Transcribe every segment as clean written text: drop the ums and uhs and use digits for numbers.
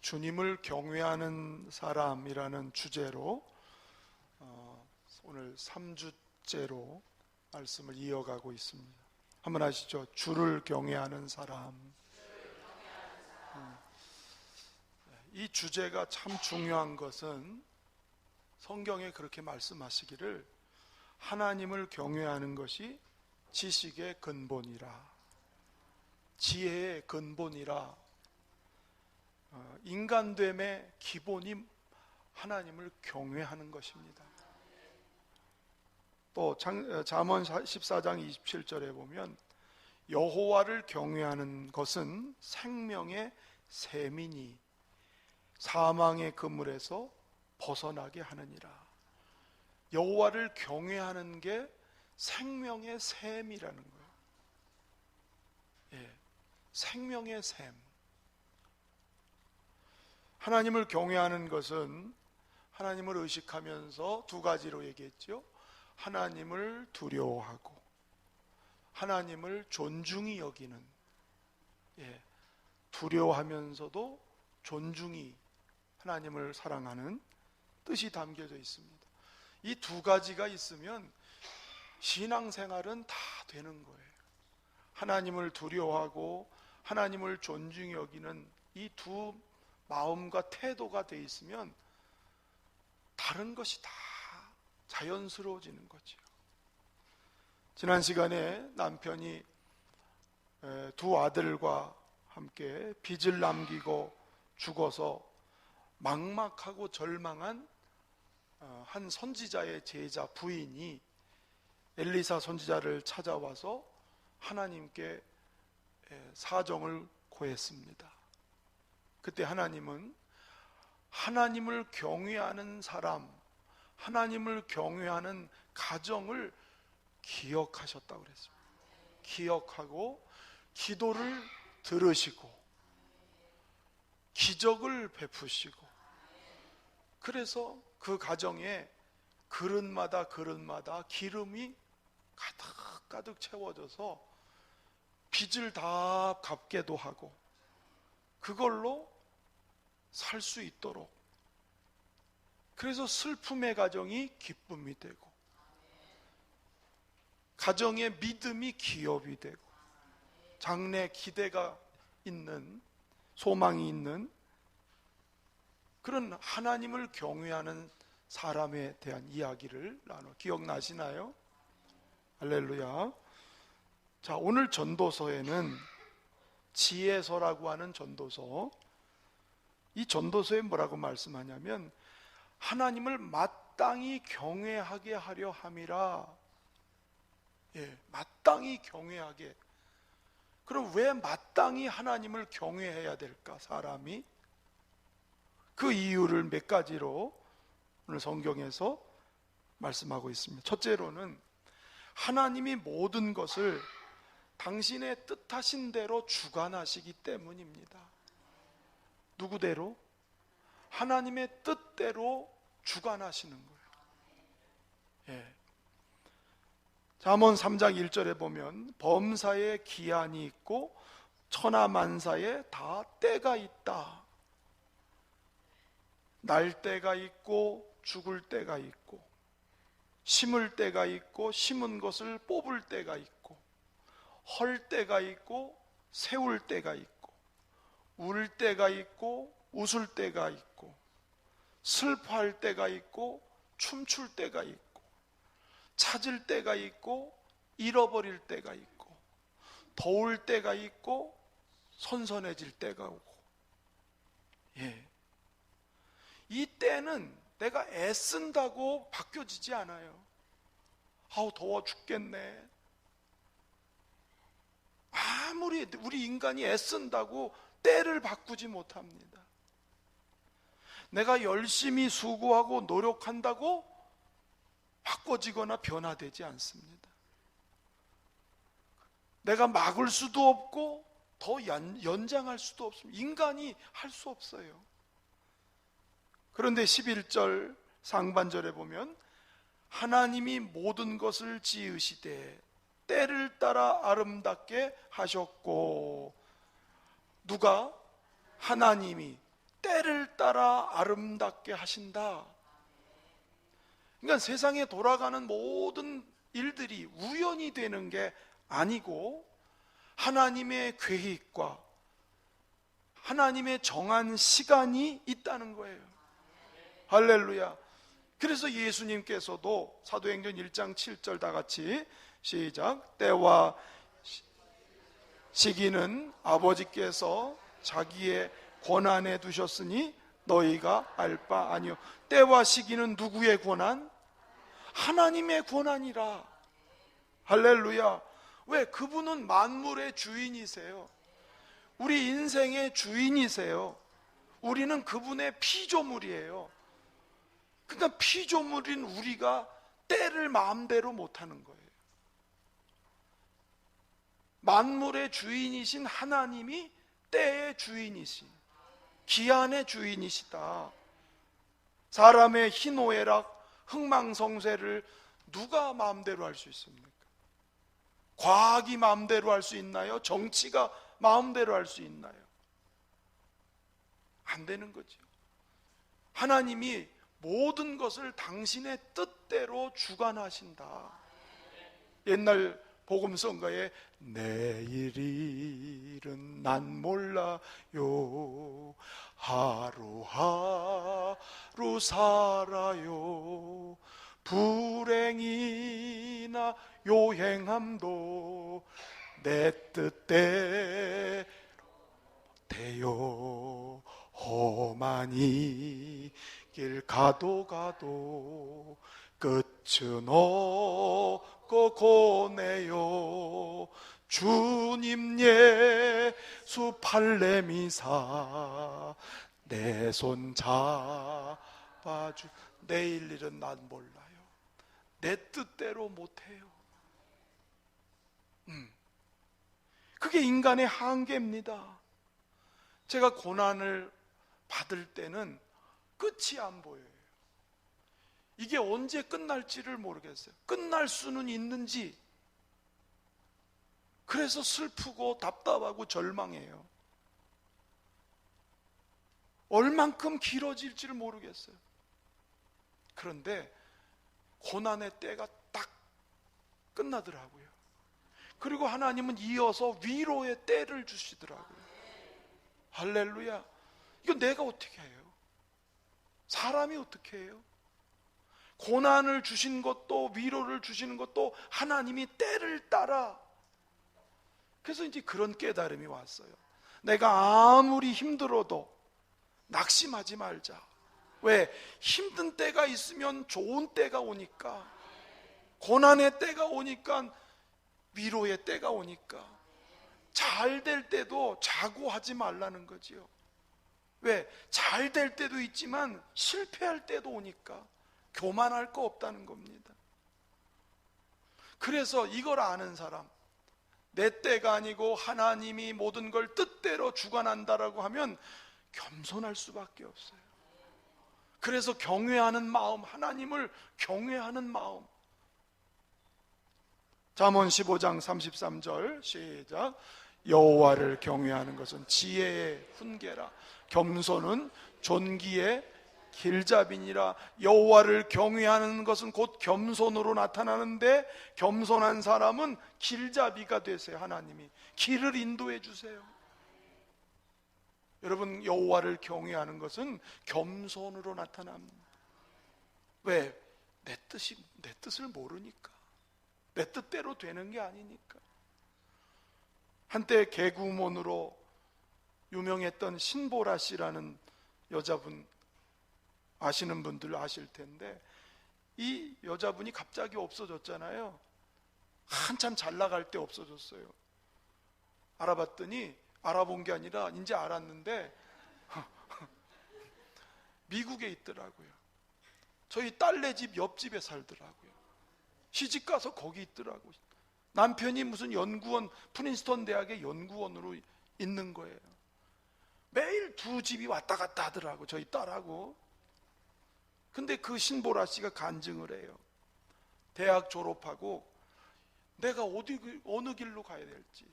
주님을 경외하는 사람이라는 주제로 오늘 3주째로 말씀을 이어가고 있습니다. 한번 하시죠. 주를 경외하는 사람. 이 주제가 참 중요한 것은 성경에 그렇게 말씀하시기를 하나님을 경외하는 것이 지식의 근본이라, 지혜의 근본이라, 인간됨의 기본이 하나님을 경외하는 것입니다. 또 잠언 14장 27절에 보면 여호와를 경외하는 것은 생명의 샘이니 사망의 그물에서 벗어나게 하느니라. 여호와를 경외하는 게 생명의 샘이라는 거예요. 생명의 샘. 하나님을 경외하는 것은 하나님을 의식하면서 두 가지로 얘기했죠. 하나님을 두려워하고 하나님을 존중히 여기는, 두려워하면서도 존중히 하나님을 사랑하는 뜻이 담겨져 있습니다. 이 두 가지가 있으면 신앙생활은 다 되는 거예요. 하나님을 두려워하고 하나님을 존중히 여기는 이 두 마음과 태도가 돼 있으면 다른 것이 다 자연스러워지는 거죠. 지난 시간에 남편이 두 아들과 함께 빚을 남기고 죽어서 막막하고 절망한 한 선지자의 제자 부인이 엘리사 선지자를 찾아와서 하나님께 사정을 고했습니다. 그때 하나님은 하나님을 경외하는 사람, 하나님을 경외하는 가정을 기억하셨다고 그랬습니다. 기억하고 기도를 들으시고 기적을 베푸시고, 그래서 그 가정에 그릇마다 기름이 가득 채워져서 빚을 다 갚게도 하고 그걸로 살 수 있도록, 그래서 슬픔의 가정이 기쁨이 되고 가정의 믿음이 기업이 되고 장래 기대가 있는, 소망이 있는 그런 하나님을 경외하는 사람에 대한 이야기를 기억나시나요? 할렐루야. 자, 오늘 전도서에는 지혜서라고 하는 전도서, 이 전도서에 뭐라고 말씀하냐면 하나님을 마땅히 경외하게 하려 함이라. 마땅히 경외하게. 그럼 왜 마땅히 하나님을 경외해야 될까, 사람이? 그 이유를 몇 가지로 오늘 성경에서 말씀하고 있습니다. 첫째로는 하나님이 모든 것을 당신의 뜻하신 대로 주관하시기 때문입니다. 누구대로? 하나님의 뜻대로 주관하시는 거예요. 잠언 3장 1절에 보면 범사에 기한이 있고 천하만사에 다 때가 있다. 날 때가 있고 죽을 때가 있고, 심을 때가 있고 심은 것을 뽑을 때가 있고, 헐 때가 있고 세울 때가 있고, 울 때가 있고 웃을 때가 있고, 슬퍼할 때가 있고 춤출 때가 있고, 찾을 때가 있고 잃어버릴 때가 있고, 더울 때가 있고 선선해질 때가 오고. 이 때는 내가 애쓴다고 바뀌어지지 않아요. 아우 더워 죽겠네. 아무리 우리 인간이 애쓴다고 때를 바꾸지 못합니다. 내가 열심히 수고하고 노력한다고 바꿔지거나 변화되지 않습니다. 내가 막을 수도 없고 더 연장할 수도 없습니다. 인간이 할 수 없어요. 그런데 11절 상반절에 보면 하나님이 모든 것을 지으시되 때를 따라 아름답게 하셨고, 누가? 하나님이 때를 따라 아름답게 하신다. 그러니까 세상에 돌아가는 모든 일들이 우연히 되는 게 아니고 하나님의 계획과 하나님의 정한 시간이 있다는 거예요. 할렐루야. 그래서 예수님께서도 사도행전 1장 7절 다 같이 시작. 때와 시기는 아버지께서 자기의 권한에 두셨으니 너희가 알 바 아니요. 때와 시기는 누구의 권한? 하나님의 권한이라. 할렐루야. 왜? 그분은 만물의 주인이세요. 우리 인생의 주인이세요. 우리는 그분의 피조물이에요. 그러니까 피조물인 우리가 때를 마음대로 못하는 거예요. 만물의 주인이신 하나님이 때의 주인이신, 기한의 주인이시다. 사람의 희노애락, 흥망성쇠를 누가 마음대로 할 수 있습니까? 과학이 마음대로 할 수 있나요? 정치가 마음대로 할 수 있나요? 안 되는 거죠. 하나님이 모든 것을 당신의 뜻대로 주관하신다. 옛날 복음성가에 내일일은 난 몰라요, 하루하루 살아요, 불행이나 요행함도 내 뜻대로 못해요. 험한 이 길 가도 끝은 없고 고네요. 주님 예수 팔레미사 내 손 잡아주. 내일 일은 난 몰라요. 내 뜻대로 못해요. 그게 인간의 한계입니다. 제가 고난을 받을 때는 끝이 안 보여요. 이게 언제 끝날지를 모르겠어요. 끝날 수는 있는지. 그래서 슬프고 답답하고 절망해요. 얼만큼 길어질지를 모르겠어요. 그런데 고난의 때가 딱 끝나더라고요. 그리고 하나님은 이어서 위로의 때를 주시더라고요. 할렐루야. 이거 내가 어떻게 해요? 사람이 어떻게 해요? 고난을 주신 것도 위로를 주시는 것도 하나님이 때를 따라. 그래서 이제 그런 깨달음이 왔어요. 내가 아무리 힘들어도 낙심하지 말자. 왜? 힘든 때가 있으면 좋은 때가 오니까, 고난의 때가 오니까 위로의 때가 오니까, 잘 될 때도 자고하지 말라는 거지요. 왜? 잘 될 때도 있지만 실패할 때도 오니까 교만할 거 없다는 겁니다. 그래서 이걸 아는 사람, 내 때가 아니고 하나님이 모든 걸 뜻대로 주관한다라고 하면 겸손할 수밖에 없어요. 그래서 경외하는 마음, 하나님을 경외하는 마음. 잠언 15장 33절 시작. 여호와를 경외하는 것은 지혜의 훈계라. 겸손은 존귀의 길잡이니라. 여호와를 경외하는 것은 곧 겸손으로 나타나는데, 겸손한 사람은 길잡이가 되세요. 하나님이 길을 인도해 주세요. 여러분, 여호와를 경외하는 것은 겸손으로 나타납니다. 왜? 내 뜻을 모르니까, 내 뜻대로 되는 게 아니니까. 한때 개구먼으로 유명했던 신보라 씨라는 여자분 아시는 분들 아실 텐데, 이 여자분이 갑자기 없어졌잖아요. 한참 잘 나갈 때 없어졌어요. 알아봤더니, 알아본 게 아니라 이제 알았는데 미국에 있더라고요. 저희 딸네 집 옆집에 살더라고요. 시집가서 거기 있더라고요. 남편이 무슨 연구원, 프린스턴 대학의 연구원으로 있는 거예요. 매일 두 집이 왔다 갔다 하더라고, 저희 딸하고. 근데 그 신보라 씨가 간증을 해요. 대학 졸업하고 내가 어느 길로 가야 될지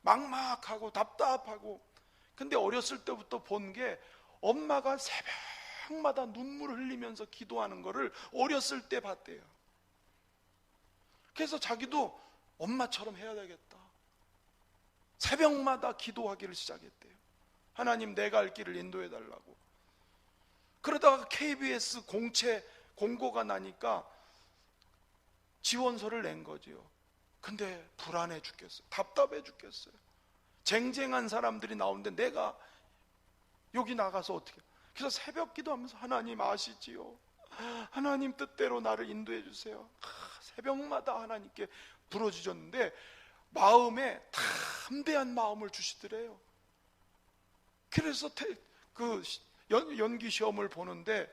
막막하고 답답하고. 근데 어렸을 때부터 본 게 엄마가 새벽마다 눈물 흘리면서 기도하는 거를 어렸을 때 봤대요. 그래서 자기도 엄마처럼 해야 되겠다. 새벽마다 기도하기를 시작했대요. 하나님, 내가 갈 길을 인도해 달라고. 그러다가 KBS 공채 공고가 나니까 지원서를 낸 거지요. 근데 불안해 죽겠어요. 답답해 죽겠어요. 쟁쟁한 사람들이 나오는데 내가 여기 나가서 어떻게. 그래서 새벽 기도하면서 하나님 아시지요? 하나님 뜻대로 나를 인도해 주세요. 새벽마다 하나님께 부르짖었는데 마음에 담대한 마음을 주시더래요. 그래서 그 연기 시험을 보는데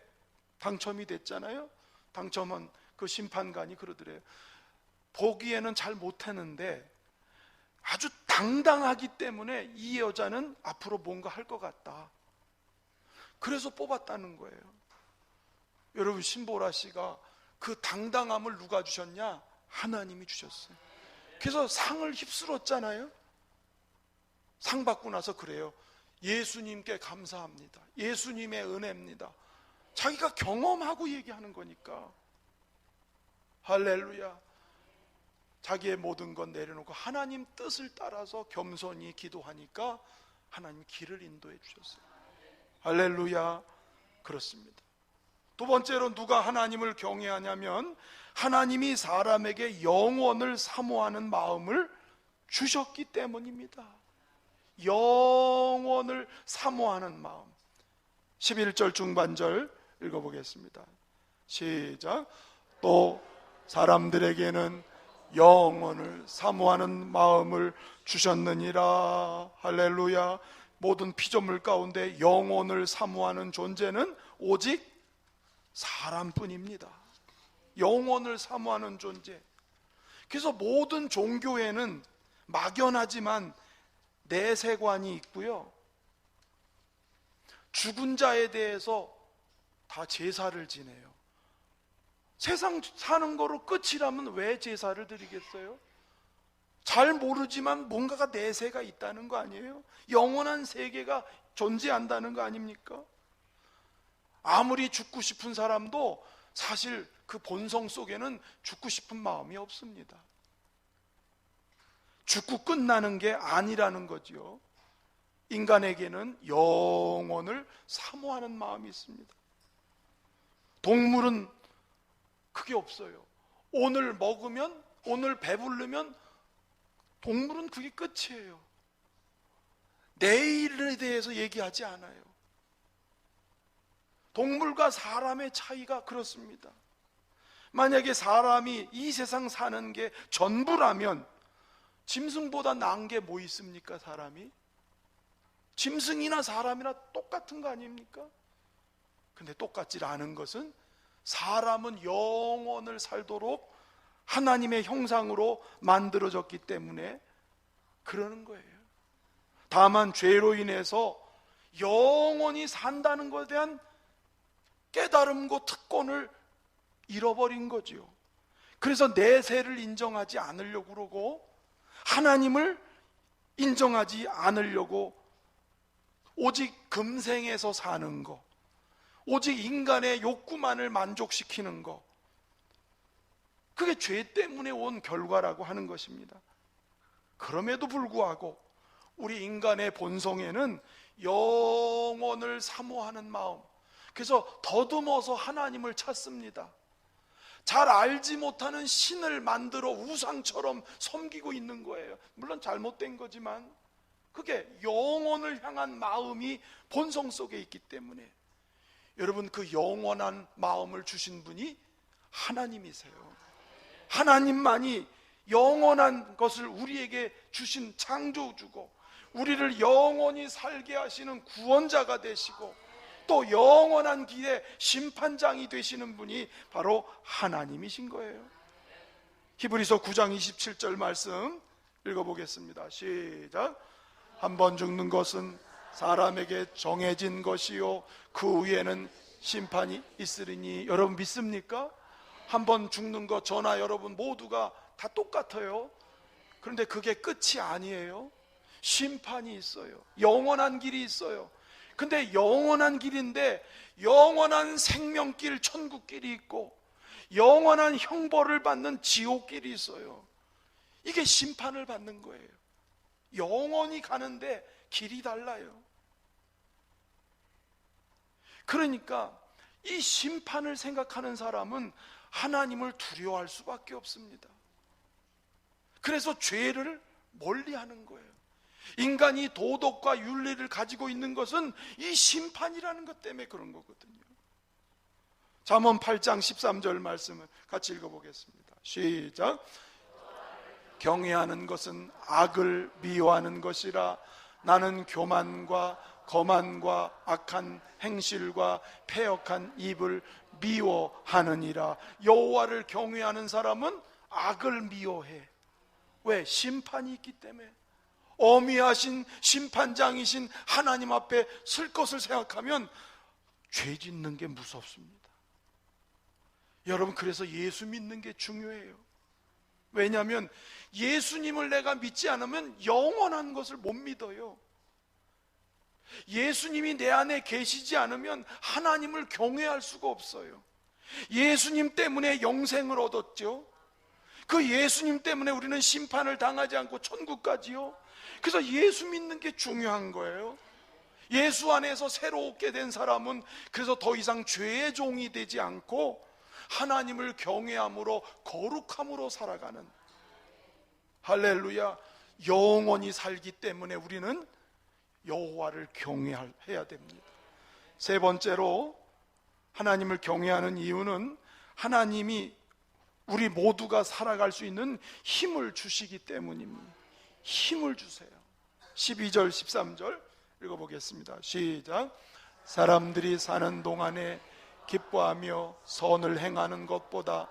당첨이 됐잖아요. 당첨한 그 심판관이 그러더래요. 보기에는 잘 못했는데 아주 당당하기 때문에 이 여자는 앞으로 뭔가 할 것 같다. 그래서 뽑았다는 거예요. 여러분, 신보라 씨가 그 당당함을 누가 주셨냐? 하나님이 주셨어요. 그래서 상을 휩쓸었잖아요. 상 받고 나서 그래요. 예수님께 감사합니다. 예수님의 은혜입니다. 자기가 경험하고 얘기하는 거니까. 할렐루야. 자기의 모든 건 내려놓고 하나님 뜻을 따라서 겸손히 기도하니까 하나님 길을 인도해 주셨어요. 할렐루야. 그렇습니다. 두 번째로 누가 하나님을 경외하냐면 하나님이 사람에게 영원을 사모하는 마음을 주셨기 때문입니다. 영원을 사모하는 마음. 11절 중반절 읽어보겠습니다. 시작. 또 사람들에게는 영원을 사모하는 마음을 주셨느니라. 할렐루야. 모든 피조물 가운데 영원을 사모하는 존재는 오직 사람뿐입니다. 영원을 사모하는 존재. 그래서 모든 종교에는 막연하지만 내세관이 있고요, 죽은 자에 대해서 다 제사를 지내요. 세상 사는 거로 끝이라면 왜 제사를 드리겠어요? 잘 모르지만 뭔가가 내세가 있다는 거 아니에요? 영원한 세계가 존재한다는 거 아닙니까? 아무리 죽고 싶은 사람도 사실 그 본성 속에는 죽고 싶은 마음이 없습니다. 죽고 끝나는 게 아니라는 거죠. 인간에게는 영원을 사모하는 마음이 있습니다. 동물은 그게 없어요. 오늘 먹으면, 오늘 배부르면 동물은 그게 끝이에요. 내일에 대해서 얘기하지 않아요. 동물과 사람의 차이가 그렇습니다. 만약에 사람이 이 세상 사는 게 전부라면 짐승보다 나은 게 뭐 있습니까? 사람이? 짐승이나 사람이나 똑같은 거 아닙니까? 근데 똑같지 않은 것은 사람은 영원을 살도록 하나님의 형상으로 만들어졌기 때문에 그러는 거예요. 다만 죄로 인해서 영원히 산다는 것에 대한 깨달음과 특권을 잃어버린 거죠. 그래서 내세를 인정하지 않으려고 그러고 하나님을 인정하지 않으려고 오직 금생에서 사는 거, 오직 인간의 욕구만을 만족시키는 거, 그게 죄 때문에 온 결과라고 하는 것입니다. 그럼에도 불구하고 우리 인간의 본성에는 영원을 사모하는 마음, 그래서 더듬어서 하나님을 찾습니다. 잘 알지 못하는 신을 만들어 우상처럼 섬기고 있는 거예요. 물론 잘못된 거지만 그게 영원을 향한 마음이 본성 속에 있기 때문에, 여러분, 그 영원한 마음을 주신 분이 하나님이세요. 하나님만이 영원한 것을 우리에게 주신 창조주고 우리를 영원히 살게 하시는 구원자가 되시고 또 영원한 길의 심판장이 되시는 분이 바로 하나님이신 거예요. 히브리서 9장 27절 말씀 읽어보겠습니다. 시작. 한 번 죽는 것은 사람에게 정해진 것이요 그 후에는 심판이 있으리니. 여러분 믿습니까? 한 번 죽는 것 저나 여러분 모두가 다 똑같아요. 그런데 그게 끝이 아니에요. 심판이 있어요. 영원한 길이 있어요. 근데 영원한 길인데 영원한 생명길, 천국길이 있고 영원한 형벌을 받는 지옥길이 있어요. 이게 심판을 받는 거예요. 영원히 가는데 길이 달라요. 그러니까 이 심판을 생각하는 사람은 하나님을 두려워할 수밖에 없습니다. 그래서 죄를 멀리하는 거예요. 인간이 도덕과 윤리를 가지고 있는 것은 이 심판이라는 것 때문에 그런 거거든요. 잠언 8장 13절 말씀을 같이 읽어보겠습니다. 시작. 경외하는 것은 악을 미워하는 것이라. 나는 교만과 거만과 악한 행실과 패역한 입을 미워하느니라. 여호와를 경외하는 사람은 악을 미워해. 왜? 심판이 있기 때문에. 어미하신 심판장이신 하나님 앞에 설 것을 생각하면 죄 짓는 게 무섭습니다. 여러분, 그래서 예수 믿는 게 중요해요. 왜냐하면 예수님을 내가 믿지 않으면 영원한 것을 못 믿어요. 예수님이 내 안에 계시지 않으면 하나님을 경외할 수가 없어요. 예수님 때문에 영생을 얻었죠. 그 예수님 때문에 우리는 심판을 당하지 않고 천국까지요. 그래서 예수 믿는 게 중요한 거예요. 예수 안에서 새롭게 된 사람은 그래서 더 이상 죄의 종이 되지 않고 하나님을 경외함으로 거룩함으로 살아가는, 할렐루야, 영원히 살기 때문에 우리는 여호와를 경외해야 됩니다. 세 번째로 하나님을 경외하는 이유는 하나님이 우리 모두가 살아갈 수 있는 힘을 주시기 때문입니다. 힘을 주세요. 12절 13절 읽어보겠습니다. 시작. 사람들이 사는 동안에 기뻐하며 선을 행하는 것보다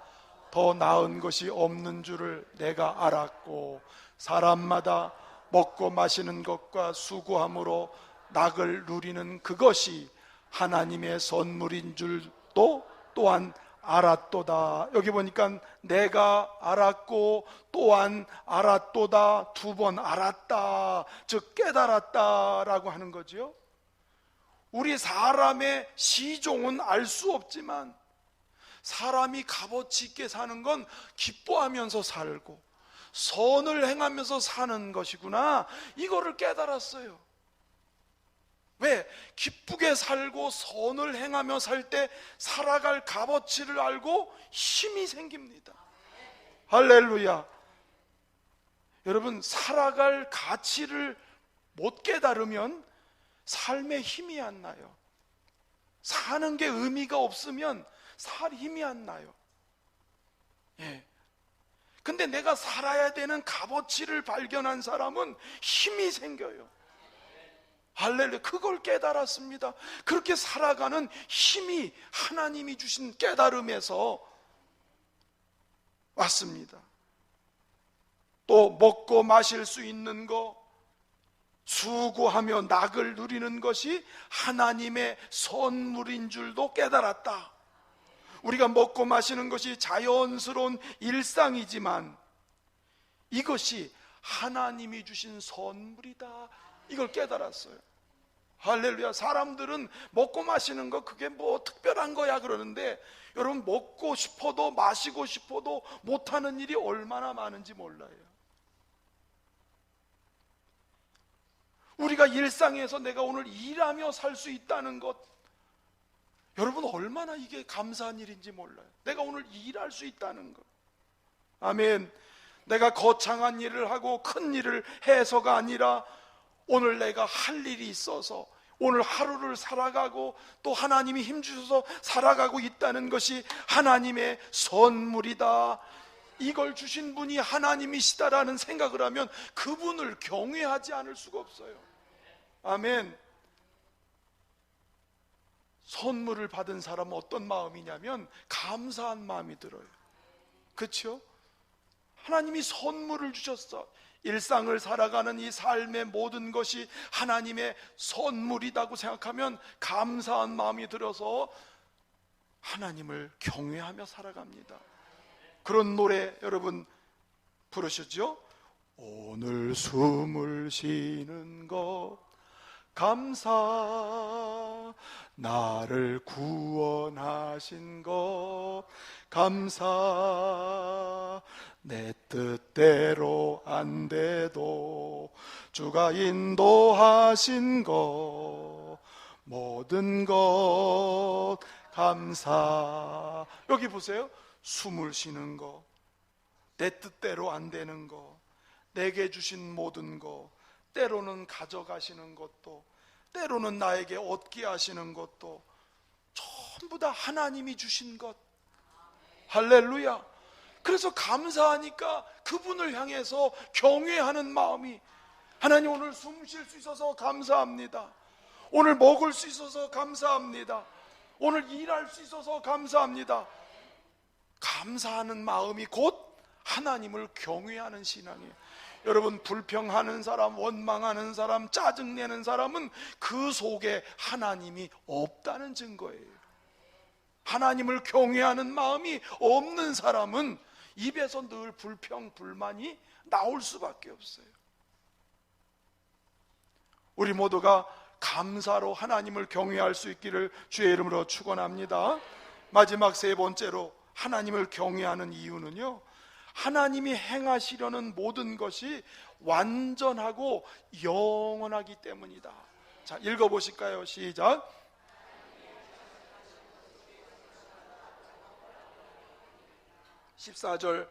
더 나은 것이 없는 줄을 내가 알았고, 사람마다 먹고 마시는 것과 수고함으로 낙을 누리는 그것이 하나님의 선물인 줄도 또한 알았도다. 여기 보니까 내가 알았고 또한 알았도다, 두 번 알았다, 즉 깨달았다라고 하는 거죠. 우리 사람의 시종은 알 수 없지만 사람이 값어치 있게 사는 건 기뻐하면서 살고 선을 행하면서 사는 것이구나, 이거를 깨달았어요. 왜? 기쁘게 살고 선을 행하며 살 때 살아갈 값어치를 알고 힘이 생깁니다. 할렐루야. 여러분, 살아갈 가치를 못 깨달으면 삶에 힘이 안 나요. 사는 게 의미가 없으면 살 힘이 안 나요. 예. 근데 내가 살아야 되는 값어치를 발견한 사람은 힘이 생겨요. 할렐루야. 그걸 깨달았습니다. 그렇게 살아가는 힘이 하나님이 주신 깨달음에서 왔습니다. 또 먹고 마실 수 있는 거, 수고하며 낙을 누리는 것이 하나님의 선물인 줄도 깨달았다. 우리가 먹고 마시는 것이 자연스러운 일상이지만 이것이 하나님이 주신 선물이다, 이걸 깨달았어요. 할렐루야. 사람들은 먹고 마시는 거 그게 뭐 특별한 거야 그러는데, 여러분, 먹고 싶어도 마시고 싶어도 못하는 일이 얼마나 많은지 몰라요. 우리가 일상에서 내가 오늘 일하며 살 수 있다는 것, 여러분 얼마나 이게 감사한 일인지 몰라요. 내가 오늘 일할 수 있다는 것. 아멘. 내가 거창한 일을 하고 큰 일을 해서가 아니라 오늘 내가 할 일이 있어서 오늘 하루를 살아가고 또 하나님이 힘주셔서 살아가고 있다는 것이 하나님의 선물이다, 이걸 주신 분이 하나님이시다라는 생각을 하면 그분을 경외하지 않을 수가 없어요. 아멘. 선물을 받은 사람은 어떤 마음이냐면 감사한 마음이 들어요. 그렇죠? 하나님이 선물을 주셨어. 일상을 살아가는 이 삶의 모든 것이 하나님의 선물이라고 생각하면 감사한 마음이 들어서 하나님을 경외하며 살아갑니다. 그런 노래 여러분 부르셨죠? 오늘 숨을 쉬는 것 감사. 나를 구원하신 것 감사. 내 뜻대로 안 돼도 주가 인도하신 것 모든 것 감사. 여기 보세요. 숨을 쉬는 거, 내 뜻대로 안 되는 거, 내게 주신 모든 거, 때로는 가져가시는 것도, 때로는 나에게 얻게 하시는 것도 전부 다 하나님이 주신 것. 할렐루야. 그래서 감사하니까 그분을 향해서 경외하는 마음이, 하나님 오늘 숨 쉴 수 있어서 감사합니다. 오늘 먹을 수 있어서 감사합니다. 오늘 일할 수 있어서 감사합니다. 감사하는 마음이 곧 하나님을 경외하는 신앙이에요. 여러분, 불평하는 사람, 원망하는 사람, 짜증내는 사람은 그 속에 하나님이 없다는 증거예요. 하나님을 경외하는 마음이 없는 사람은 입에서 늘 불평, 불만이 나올 수밖에 없어요. 우리 모두가 감사로 하나님을 경외할 수 있기를 주의 이름으로 축원합니다. 마지막 세 번째로 하나님을 경외하는 이유는요, 하나님이 행하시려는 모든 것이 완전하고 영원하기 때문이다. 자, 읽어보실까요? 시작. 14절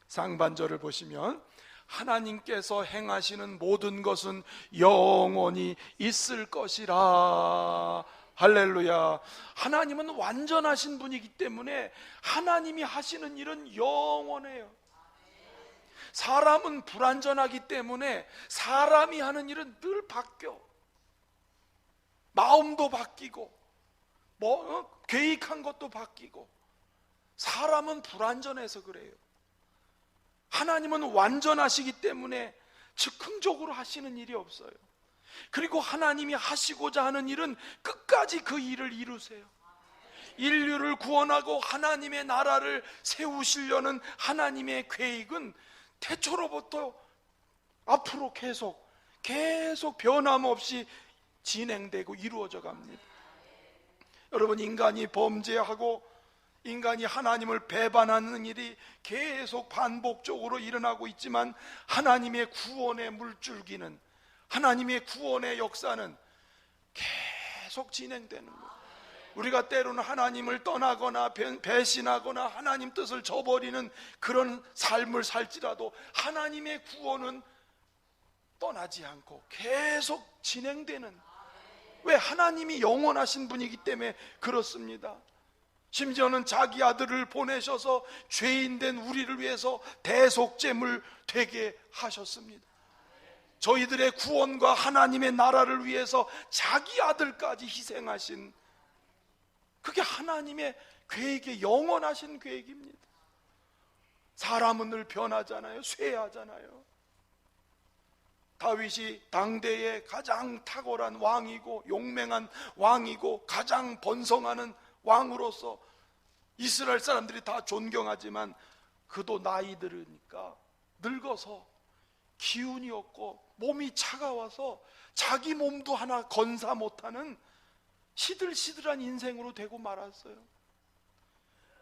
상반절을 보시면 하나님께서 행하시는 모든 것은 영원히 있을 것이라. 할렐루야. 하나님은 완전하신 분이기 때문에 하나님이 하시는 일은 영원해요. 사람은 불완전하기 때문에 사람이 하는 일은 늘 바뀌어. 마음도 바뀌고 계획한 것도 바뀌고. 사람은 불완전해서 그래요. 하나님은 완전하시기 때문에 즉흥적으로 하시는 일이 없어요. 그리고 하나님이 하시고자 하는 일은 끝까지 그 일을 이루세요. 인류를 구원하고 하나님의 나라를 세우시려는 하나님의 계획은 태초로부터 앞으로 계속 변함없이 진행되고 이루어져 갑니다. 여러분, 인간이 범죄하고 인간이 하나님을 배반하는 일이 계속 반복적으로 일어나고 있지만 하나님의 구원의 물줄기는, 하나님의 구원의 역사는 계속 진행되는 거예요. 우리가 때로는 하나님을 떠나거나 배신하거나 하나님 뜻을 저버리는 그런 삶을 살지라도 하나님의 구원은 떠나지 않고 계속 진행되는, 왜? 하나님이 영원하신 분이기 때문에 그렇습니다. 심지어는 자기 아들을 보내셔서 죄인된 우리를 위해서 대속제물 되게 하셨습니다. 저희들의 구원과 하나님의 나라를 위해서 자기 아들까지 희생하신, 그게 하나님의 계획의 영원하신 계획입니다. 사람은 늘 변하잖아요. 쇠하잖아요. 다윗이 당대의 가장 탁월한 왕이고 용맹한 왕이고 가장 번성하는 왕으로서 이스라엘 사람들이 다 존경하지만 그도 나이 들으니까 늙어서 기운이 없고 몸이 차가워서 자기 몸도 하나 건사 못하는 시들시들한 인생으로 되고 말았어요.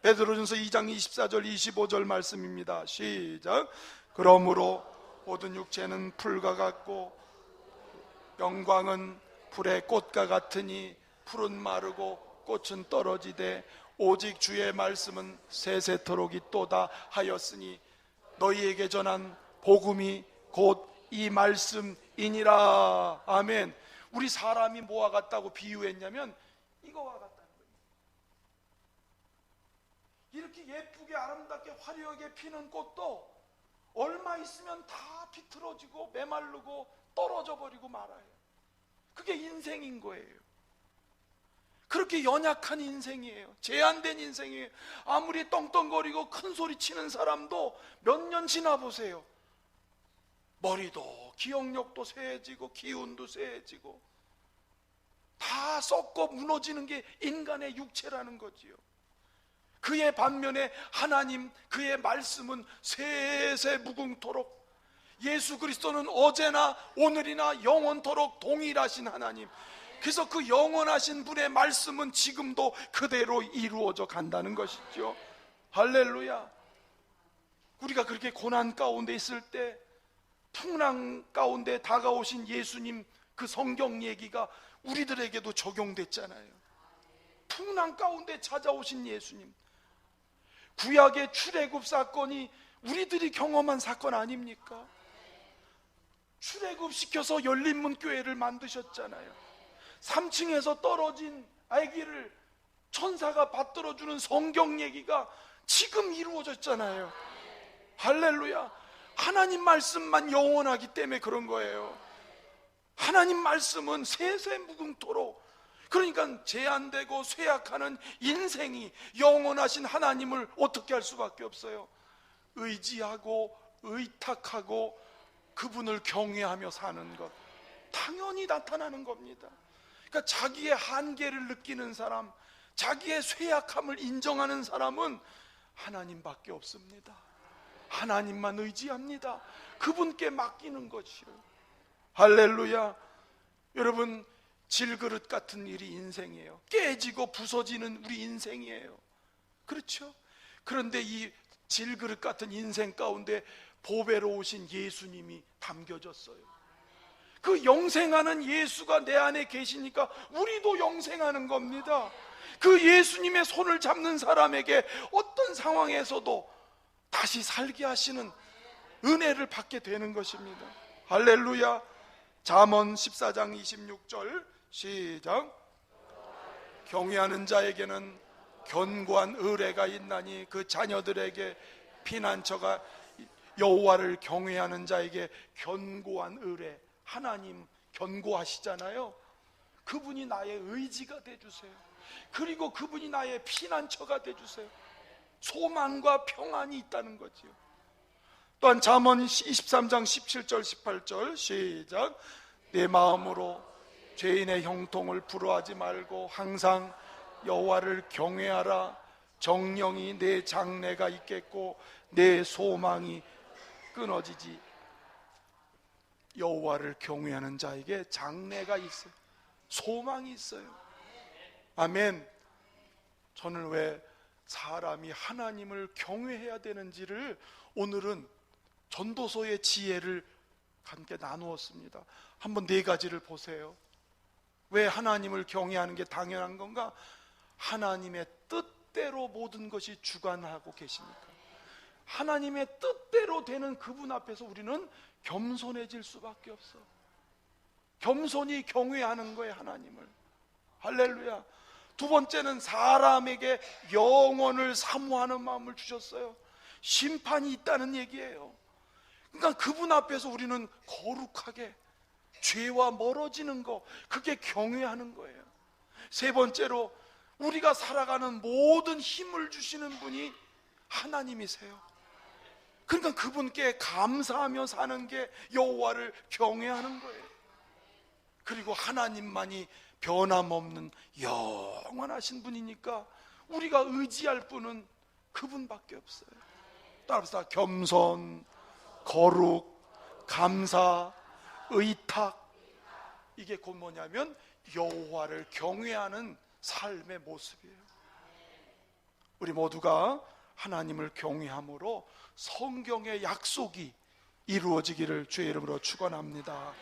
베드로전서 2장 24절 25절 말씀입니다. 시작. 그러므로 모든 육체는 풀과 같고 영광은 불의 꽃과 같으니 풀은 마르고 꽃은 떨어지되 오직 주의 말씀은 세세토록 있도다 하였으니 너희에게 전한 복음이 곧 이 말씀이니라. 아멘. 우리 사람이 뭐와 같다고 비유했냐면 이거와 같다는 거예요. 이렇게 예쁘게 아름답게 화려하게 피는 꽃도 얼마 있으면 다 비틀어지고 메마르고 떨어져 버리고 말아요. 그게 인생인 거예요. 그렇게 연약한 인생이에요. 제한된 인생이에요. 아무리 떵떵거리고 큰 소리 치는 사람도 몇 년 지나 보세요. 머리도 기억력도 쇠해지고 기운도 쇠해지고 다 썩고 무너지는 게 인간의 육체라는 거지요. 그의 반면에 하나님, 그의 말씀은 세세 무궁토록 예수 그리스도는 어제나 오늘이나 영원토록 동일하신 하나님. 그래서 그 영원하신 분의 말씀은 지금도 그대로 이루어져 간다는 것이죠. 할렐루야. 우리가 그렇게 고난 가운데 있을 때 풍랑 가운데 다가오신 예수님 그 성경 얘기가 우리들에게도 적용됐잖아요. 풍랑 가운데 찾아오신 예수님, 구약의 출애굽 사건이 우리들이 경험한 사건 아닙니까? 출애굽시켜서 열린문교회를 만드셨잖아요. 3층에서 떨어진 아기를 천사가 받들어주는 성경 얘기가 지금 이루어졌잖아요. 할렐루야. 하나님 말씀만 영원하기 때문에 그런 거예요. 하나님 말씀은 세세무궁토록, 그러니까 제한되고 쇠약하는 인생이 영원하신 하나님을 어떻게 할 수밖에 없어요. 의지하고 의탁하고 그분을 경외하며 사는 것, 당연히 나타나는 겁니다. 그러니까 자기의 한계를 느끼는 사람, 자기의 쇠약함을 인정하는 사람은 하나님밖에 없습니다. 하나님만 의지합니다. 그분께 맡기는 것이요. 할렐루야. 여러분, 질그릇 같은 일이 인생이에요. 깨지고 부서지는 우리 인생이에요. 그렇죠? 그런데 이 질그릇 같은 인생 가운데 보배로 오신 예수님이 담겨졌어요. 그 영생하는 예수가 내 안에 계시니까 우리도 영생하는 겁니다. 그 예수님의 손을 잡는 사람에게 어떤 상황에서도 다시 살게 하시는 은혜를 받게 되는 것입니다. 할렐루야. 잠언 14장 26절 시작. 경외하는 자에게는 견고한 의뢰가 있나니 그 자녀들에게 피난처가, 여호와를 경외하는 자에게 견고한 의뢰. 하나님 견고하시잖아요. 그분이 나의 의지가 되주세요. 그리고 그분이 나의 피난처가 되주세요. 소망과 평안이 있다는 거지요. 또한 잠언 23장 17절 18절 시작. 내 마음으로 죄인의 형통을 부러워하지 말고 항상 여호와를 경외하라. 정령이 내 장래가 있겠고 내 소망이 끊어지지. 여호와를 경외하는 자에게 장래가 있어요. 소망이 있어요. 아멘. 저는 왜 사람이 하나님을 경외해야 되는지를 오늘은 전도서의 지혜를 함께 나누었습니다. 한번 네 가지를 보세요. 왜 하나님을 경외하는 게 당연한 건가? 하나님의 뜻대로 모든 것이 주관하고 계시니까. 하나님의 뜻대로 되는 그분 앞에서 우리는 겸손해질 수밖에 없어. 겸손히 경외하는 거예요, 하나님을. 할렐루야. 두 번째는 사람에게 영원을 사모하는 마음을 주셨어요. 심판이 있다는 얘기예요. 그러니까 그분 앞에서 우리는 거룩하게 죄와 멀어지는 거, 그게 경외하는 거예요. 세 번째로 우리가 살아가는 모든 힘을 주시는 분이 하나님이세요. 그러니까 그분께 감사하며 사는 게 여호와를 경외하는 거예요. 그리고 하나님만이 변함없는 영원하신 분이니까 우리가 의지할 분은 그분밖에 없어요. 따라서 겸손, 거룩, 감사, 의탁, 이게 곧 뭐냐면 여호와를 경외하는 삶의 모습이에요. 우리 모두가 하나님을 경외함으로 성경의 약속이 이루어지기를 주의 이름으로 축원합니다.